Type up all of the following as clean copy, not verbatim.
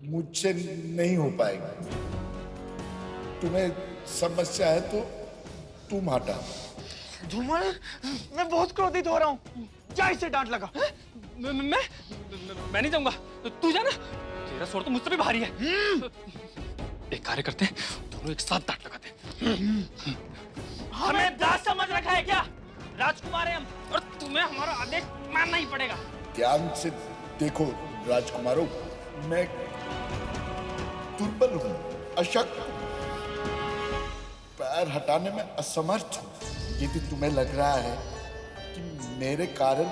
मुझसे नहीं हो पाएगा। तुम्हें समस्या है तो तुम हटा। धूमल, मैं बहुत क्रोधित हो रहा हूँ। जा इसे डांट लगा। मैं नहीं जाऊंगा। तू जा ना, तेरा स्वर तो मुझसे भी भारी है। एक कार्य करते हैं, दोनों एक साथ डांट लगाते हैं। हमें दास समझ रखा है क्या? राजकुमार है हम, और तुम्हें हमारा आदेश मानना ही पड़ेगा। ध्यान से देखो राजकुमारों, मैं दुर्बल हूं, अशक्त हूं, पैर हटाने में असमर्थ हूं। यदि तुम्हें लग रहा है कि मेरे कारण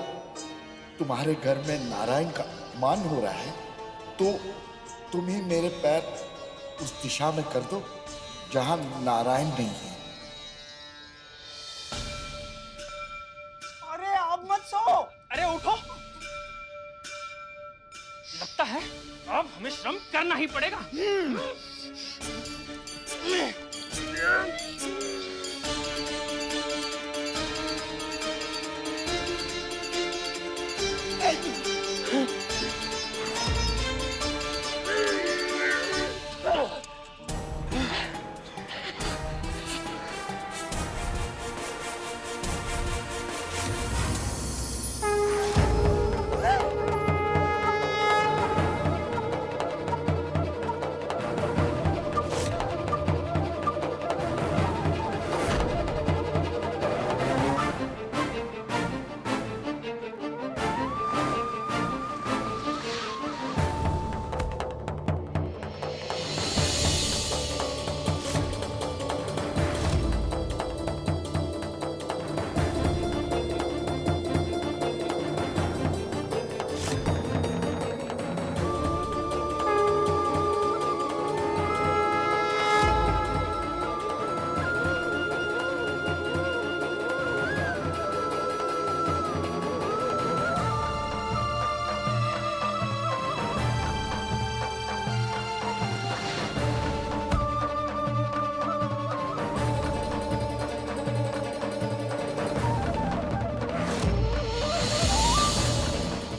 तुम्हारे घर में नारायण का अपमान हो रहा है, तो तुम ही मेरे पैर उस दिशा में कर दो जहां नारायण नहीं है। अरे आप मत सो। अरे उठो। लगता है अब हमें श्रम करना ही पड़ेगा।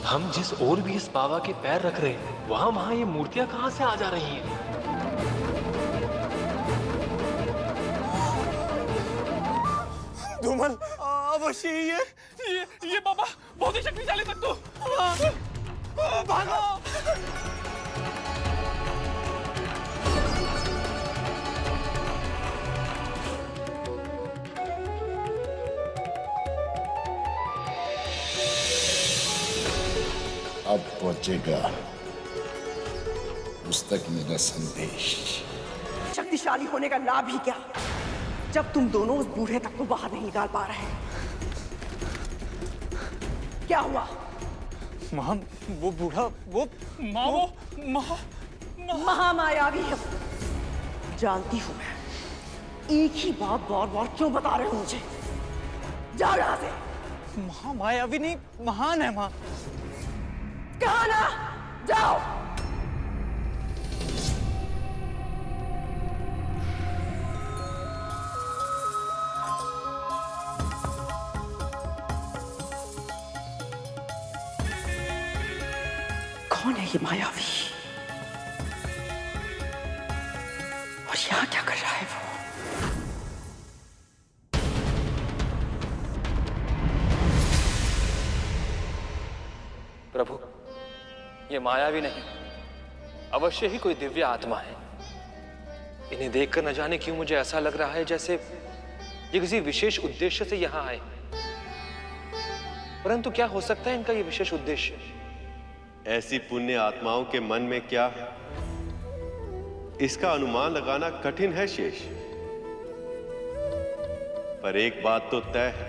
हम जिस ओर भी इस बाबा के पैर रख रहे हैं, वहां ये मूर्तियां कहां से आ जा रही हैं? धूमल, अवश्य ये बाबा बहुत ही शक्तिशाली सत्तू। भागो। अब पहुंचेगा उस तक मेरा संदेश। शक्तिशाली होने का लाभ ही क्या, जब तुम दोनों उस बूढ़े तक को बाहर नहीं निकाल पा रहे। क्या हुआ? मां, वो बूढ़ा, वो महामायावी है। जानती हूं मैं। एक ही बात बार बार क्यों बता रहे हो मुझे? जाओ यहां से। महामायावी नहीं, महान है मां। कहा ना, जाओ। कौन है ये मायावी? और यहाँ क्या कर रहा है वो? प्रभु, ये मायावी नहीं, अवश्य ही कोई दिव्य आत्मा है। इन्हें देखकर न जाने क्यों मुझे ऐसा लग रहा है जैसे ये किसी विशेष उद्देश्य से यहाँ आए। परंतु क्या हो सकता है इनका ये विशेष उद्देश्य? ऐसी पुण्य आत्माओं के मन में क्या है, इसका अनुमान लगाना कठिन है शेष। पर एक बात तो तय है,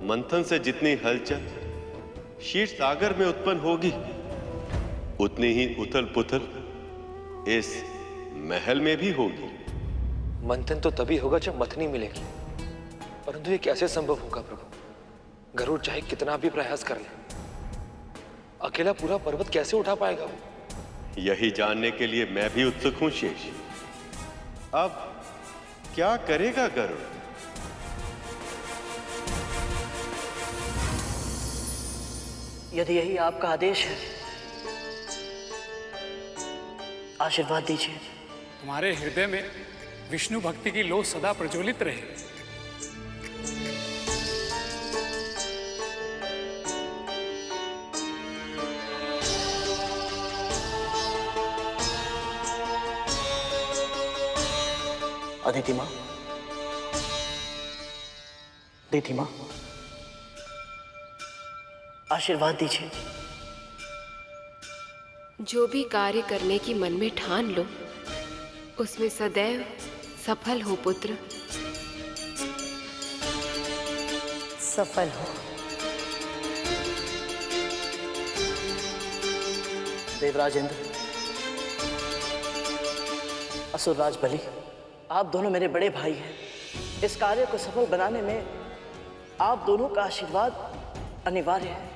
मंथन से जितनी हलचल क्षीर सागर में उत्पन्न होगी, उतनी ही उथल पुथल इस महल में भी होगी। मंथन तो तभी होगा जब मथनी मिलेगी, परंतु ये कैसे संभव होगा प्रभु? गरुड़ चाहे कितना भी प्रयास कर ले, अकेला पूरा पर्वत कैसे उठा पाएगा वो? यही जानने के लिए मैं भी उत्सुक हूं शेष। अब क्या करेगा गरुड़? यदि यही आपका आदेश है आशीर्वाद दीजिए। तुम्हारे हृदय में विष्णु भक्ति की लौ सदा प्रज्वलित रहे। अदिति माँ, दीदी माँ, आशीर्वाद दीजिए। जो भी कार्य करने की मन में ठान लो उसमें सदैव सफल हो पुत्र। सफल हो। देवराज इंद्र, असुरराज बलि, आप दोनों मेरे बड़े भाई हैं। इस कार्य को सफल बनाने में आप दोनों का आशीर्वाद अनिवार्य है।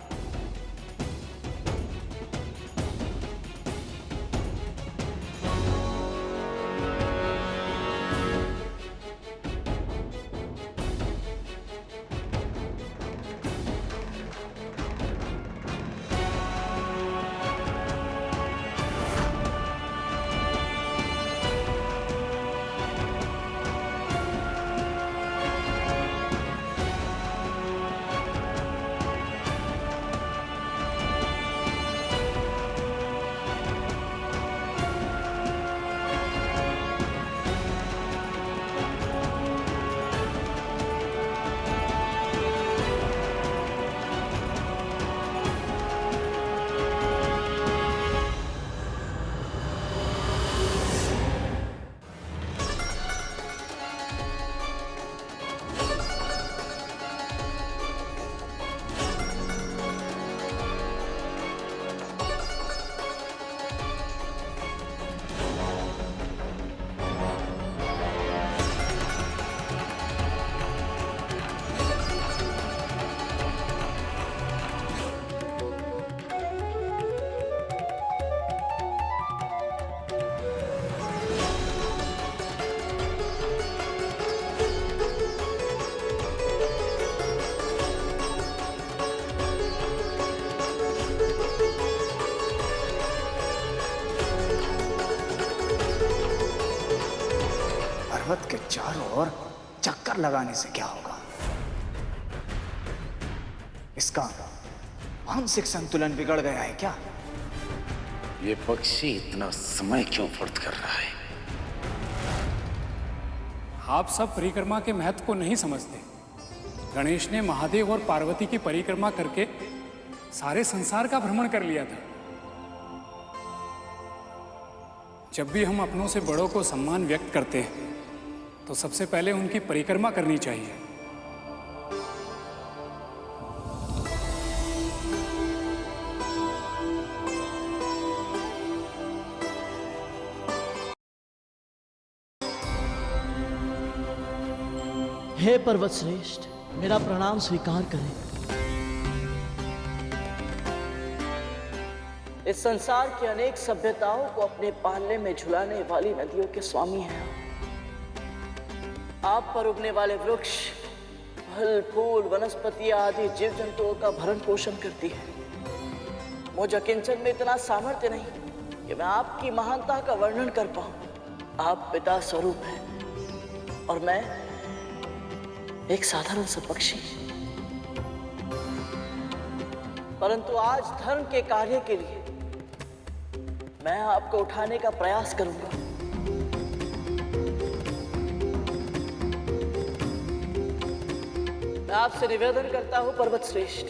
पर्वत के चारों ओर चक्कर लगाने से क्या होगा? इसका मानसिक संतुलन बिगड़ गया है क्या? ये पक्षी इतना समय क्यों व्यर्थ कर रहा है? आप सब परिक्रमा के महत्व को नहीं समझते। गणेश ने महादेव और पार्वती की परिक्रमा करके सारे संसार का भ्रमण कर लिया था। जब भी हम अपनों से बड़ों को सम्मान व्यक्त करते हैं तो सबसे पहले उनकी परिक्रमा करनी चाहिए। हे पर्वत श्रेष्ठ, मेरा प्रणाम स्वीकार करें। इस संसार की अनेक सभ्यताओं को अपने पालने में झुलाने वाली नदियों के स्वामी हैं आप। पर उगने वाले वृक्ष, फल, फूल, वनस्पति आदि जीव जंतुओं का भरण पोषण करती है। मुझ अकिंचन में इतना सामर्थ्य नहीं कि मैं आपकी महानता का वर्णन कर पाऊं। आप पिता स्वरूप हैं और मैं एक साधारण सा पक्षी। परंतु आज धर्म के कार्य के लिए मैं आपको उठाने का प्रयास करूंगा। मैं आपसे निवेदन करता हूं पर्वत श्रेष्ठ,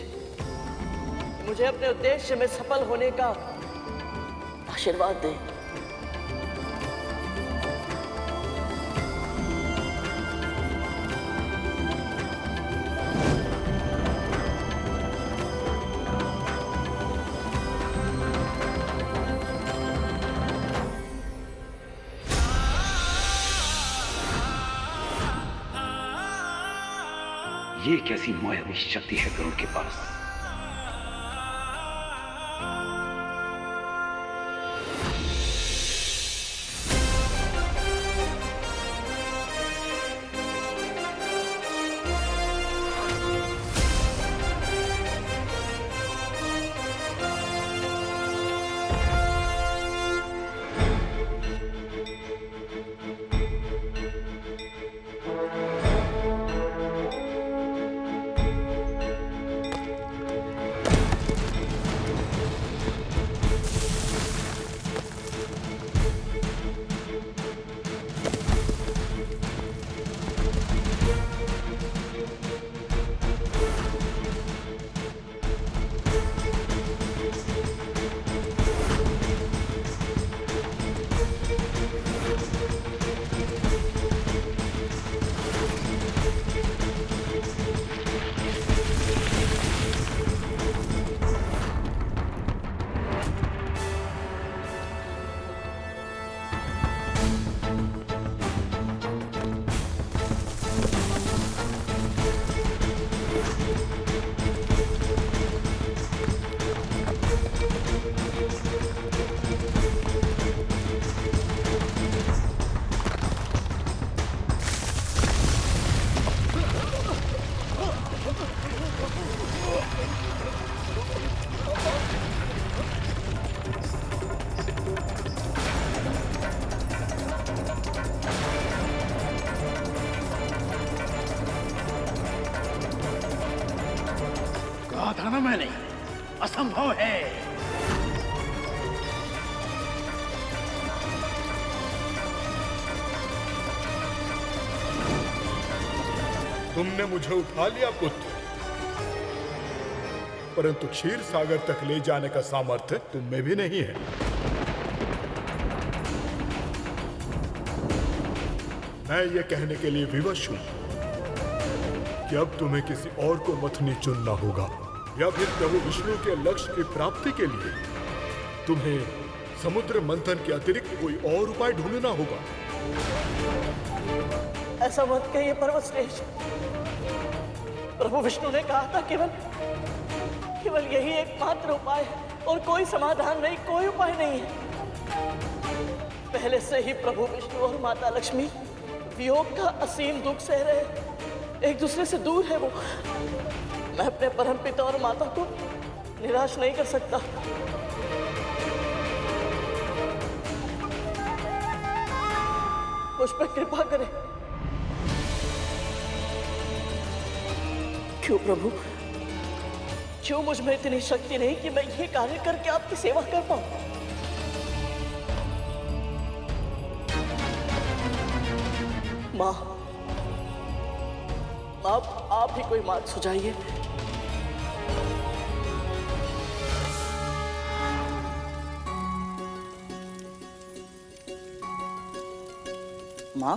मुझे अपने उद्देश्य में सफल होने का आशीर्वाद दें। ये कैसी मायावी शक्ति है गरुड़ के पास? असंभव है। तुमने मुझे उठा लिया पुत्र, परंतु क्षीर सागर तक ले जाने का सामर्थ्य तुम में भी नहीं है। मैं ये कहने के लिए विवश हूं कि अब तुम्हें किसी और को मथनी चुनना होगा, या फिर प्रभु विष्णु के लक्ष्य की प्राप्ति के लिए तुम्हें समुद्र मंथन के अतिरिक्त कोई और उपाय ढूंढना होगा। ऐसा मत कहिए पर्वतश्रेष्ठ। प्रभु विष्णु ने कहा था केवल यही एकमात्र उपाय है और कोई समाधान नहीं, कोई उपाय नहीं है। पहले से ही प्रभु विष्णु और माता लक्ष्मी वियोग का असीम दुख सह रहे, एक दूसरे से दूर है वो। मैं अपने परमपिता और माता को निराश नहीं कर सकता। मुझ पर कृपा करें। क्यों प्रभु, क्यों मुझ में इतनी शक्ति नहीं कि मैं ये कार्य करके आपकी सेवा कर पाऊं? माँ, आप ही कोई मार्ग सुझाइए। माँ,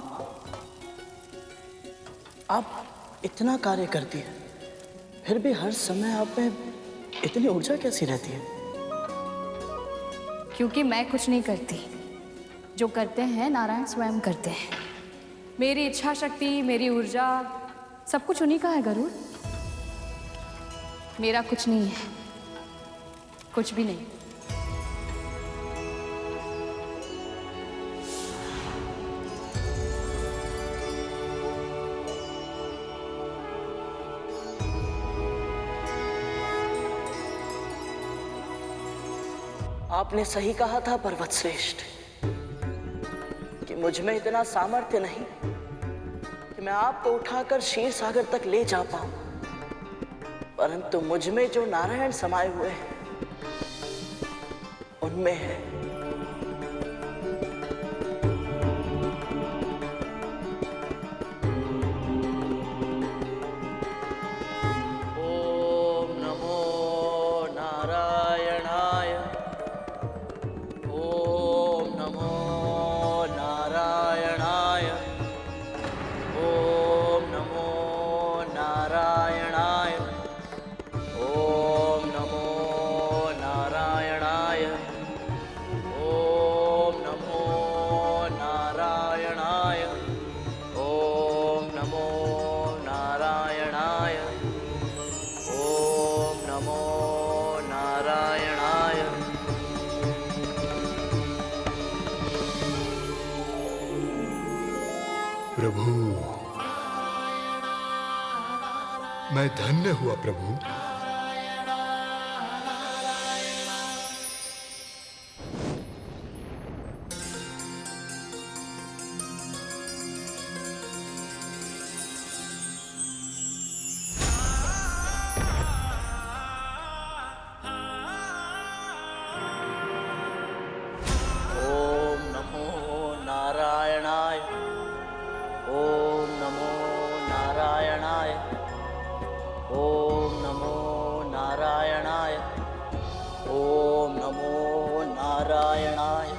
आप इतना कार्य करती है, फिर भी हर समय आप में इतनी ऊर्जा कैसी रहती है? क्योंकि मैं कुछ नहीं करती, जो करते हैं नारायण स्वयं करते हैं। मेरी इच्छा शक्ति, मेरी ऊर्जा, सब कुछ उन्हीं का है गरुड़। मेरा कुछ नहीं है, कुछ भी नहीं। आपने सही कहा था पर्वत श्रेष्ठ कि मुझ में इतना सामर्थ्य नहीं कि मैं आपको उठाकर क्षीर सागर तक ले जा पाऊं, परंतु मुझ में जो नारायण समाये हुए हैं उनमें है। ओम नमो नारायणाय। ओम नमो नारायणाय। ओम नमो नारायणाय। ओम नमो नारायणाय। ओम नमो नारायणाय। ओम नमो नारायणाय। ओम नमो नारायणाय। प्रभु, मैं धन्य हुआ प्रभु। ओम नमो नारायणाय। ओम नमो नारायणाय। ओम नमो नारायणाय। ओम नमो नारायणाय।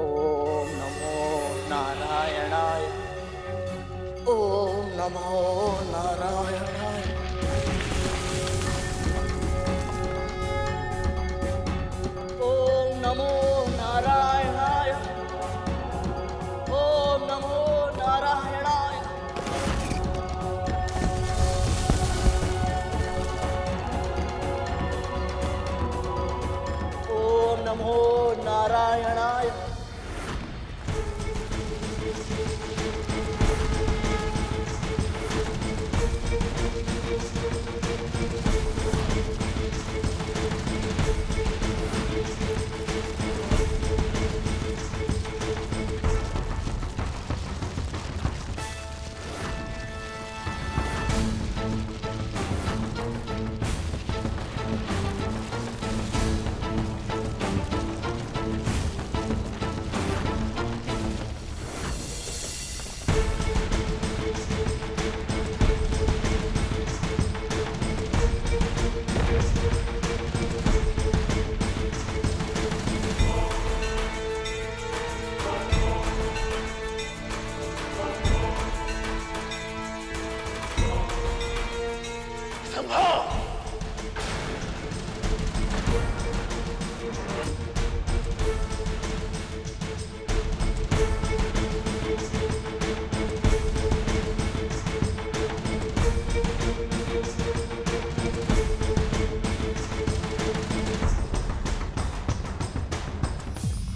ओम नमो नारायणाय। ओम नमो नारायणाय। ओम नमो नारायणाय। ओम नमो नारायणाय। ओम नमो नारायणाय।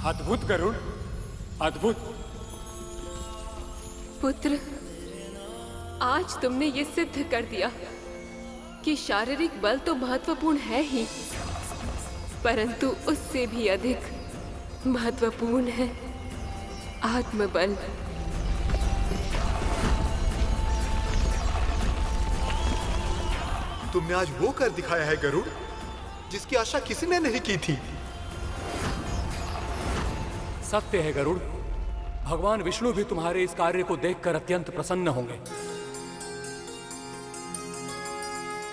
अद्भुत गरुड़, अद्भुत। पुत्र, आज तुमने ये सिद्ध कर दिया कि शारीरिक बल तो महत्वपूर्ण है ही, परंतु उससे भी अधिक महत्वपूर्ण है आत्मबल। तुमने आज वो कर दिखाया है गरुड़, जिसकी आशा किसी ने नहीं की थी। सत्य है गरुड़, भगवान विष्णु भी तुम्हारे इस कार्य को देखकर अत्यंत प्रसन्न होंगे।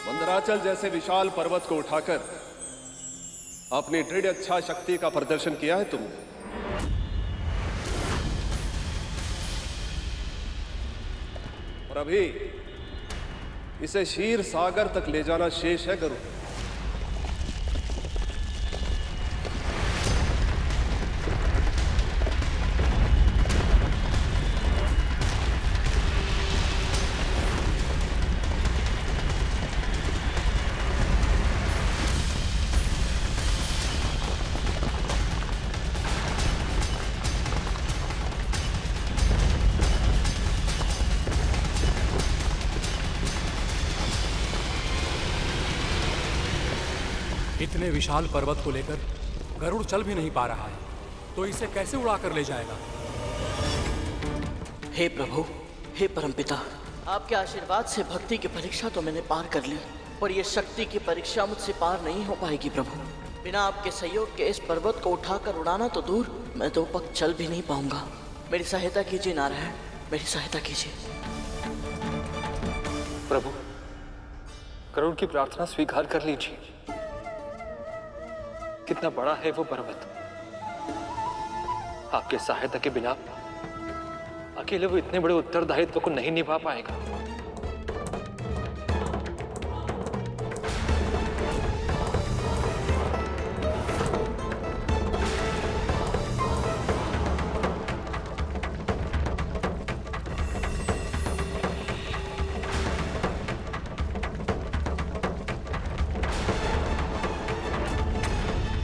मंदराचल जैसे विशाल पर्वत को उठाकर अपनी दृढ़ इच्छा शक्ति का प्रदर्शन किया है तुमने। और अभी इसे क्षीर सागर तक ले जाना शेष है गरुड़। इतने विशाल पर्वत को लेकर गरुड़ चल भी नहीं पा रहा है, तो इसे कैसे उड़ा कर ले जाएगा? हे प्रभु, हे परमपिता, आपके आशीर्वाद से भक्ति की परीक्षा तो मैंने पार कर ली, पर यह शक्ति की परीक्षा मुझसे पार नहीं हो पाएगी प्रभु। बिना आपके सहयोग के इस पर्वत को उठाकर उड़ाना तो दूर, मैं 2 पग चल भी नहीं पाऊंगा। मेरी सहायता कीजिए नारायण, मेरी सहायता कीजिए। प्रभु, गरुड़ की प्रार्थना स्वीकार कर लीजिए। कितना बड़ा है वो पर्वत, आपके सहायता के बिना अकेले वो इतने बड़े उत्तरदायित्व को नहीं निभा पाएगा।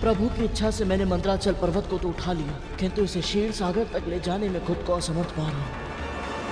प्रभु की इच्छा से मैंने मंदराचल पर्वत को तो उठा लिया, किंतु इसे क्षीर सागर तक ले जाने में खुद को असमर्थ पा रहा हूं।